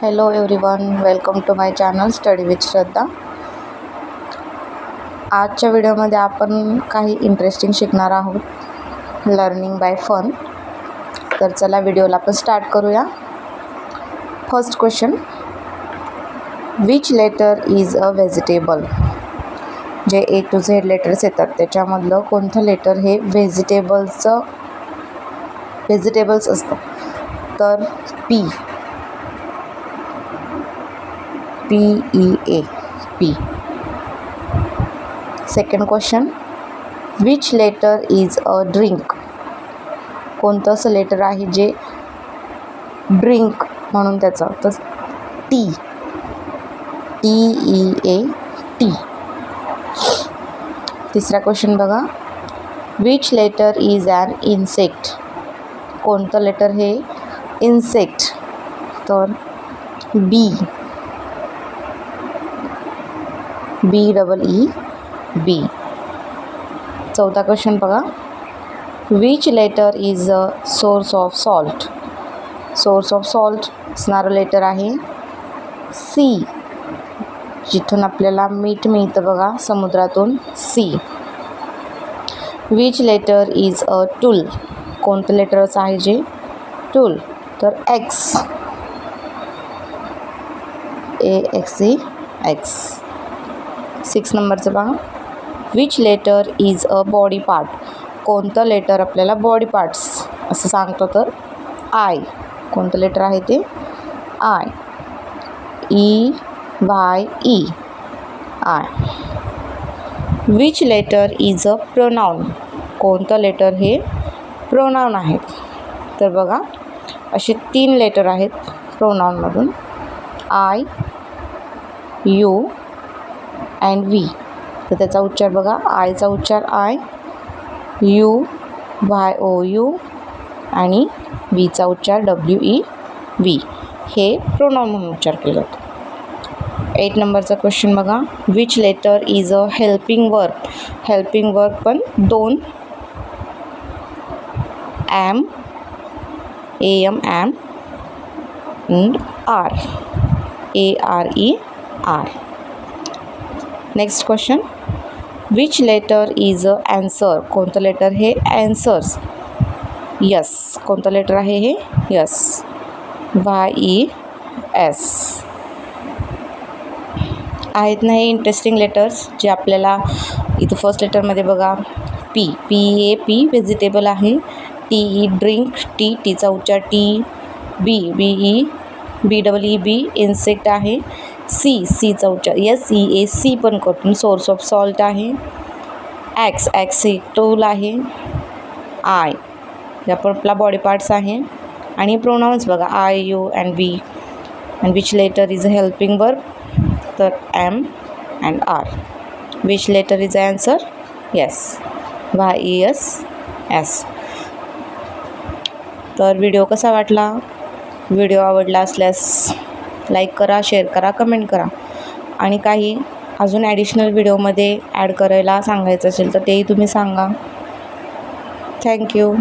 Hello everyone, welcome to my channel Study with श्रद्धा. आजच्या व्हिडिओमध्ये आपण काही इंटरेस्टिंग शिकणार आहोत, लर्निंग बाय फन. तर चला व्हिडिओला आपण स्टार्ट करूया. First question, which letter is a vegetable? जे ए टू झेड लेटर्स येतात त्याच्यामधलं कोणतं लेटर हे व्हेजिटेबल्स असतं? तर P, PEA, P. Second question, which letter is a drink? कोणतं असं लेटर आहे जे ड्रिंक म्हणून त्याचं? तर टी, TEA, टी. तिसरा क्वेश्चन बघा, which letter is an insect? कोणतं लेटर हे इन्सेक्ट? तर बी, BEE, बी. चौथा क्वेश्चन बघा, which letter is a source of salt? Source of salt असणारं लेटर आहे सी, जिथून आपल्याला मीठ मिळतं बघा समुद्रातून, C. Which letter is a tool? कोणतं लेटर असं आहे जे टूल? तर एक्स, AXE, एक्स. 6 नंबरचं बघा, which letter is a body part? कोणतं लेटर आपल्याला बॉडी पार्ट्स असं सांगतो? तर आय. कोणतं लेटर आहे ते? I, EYE, I. Which letter is a pronoun? कोणतं लेटर हे प्रोनाउन आहे? तर बघा असे 3 लेटर आहेत प्रोनाउनमधून, आय, यू अँड वी. तर त्याचा उच्चार बघा, आयचा उच्चार आय, YOU आणि वीचा उच्चार WEV. हे प्रोनाउन म्हणून उच्चार केला जातो. 8 नंबरचा क्वेश्चन बघा, which letter is a helping verb? Helping verb पण 2, am, AM, and ARE, ARE. Next question, which letter is a answer? कोणतं लेटर हे ॲन्सर्स? यस. कोणतं लेटर आहे हे? Yes, YES. आहेत ना हे इंटरेस्टिंग लेटर्स जे आपल्याला इथं फर्स्ट लेटरमध्ये बघा, पी, PEA, व्हेजिटेबल आहे, TE ड्रिंक, टीचा उच्चार टी, BEE, इन्सेक्ट आहे, सीचा उच्चार SEA, पण करून सोर्स ऑफ सॉल्ट आहे, एक्स टूल आहे, आय या पण आपला बॉडी पार्ट्स आहे, आणि प्रोनाउन्स बघा I, you and we. And which letter is a helping verb? तर M and R. Which letter is a answer? Yes, YES. तर व्हिडिओ कसा वाटला? व्हिडिओ आवडला असल्यास लाईक करा, शेअर करा, कमेंट करा, आणि काही अजून ॲडिशनल व्हिडिओमध्ये ॲड करायला सांगायचं असेल तर तेही तुम्ही सांगा. थँक्यू.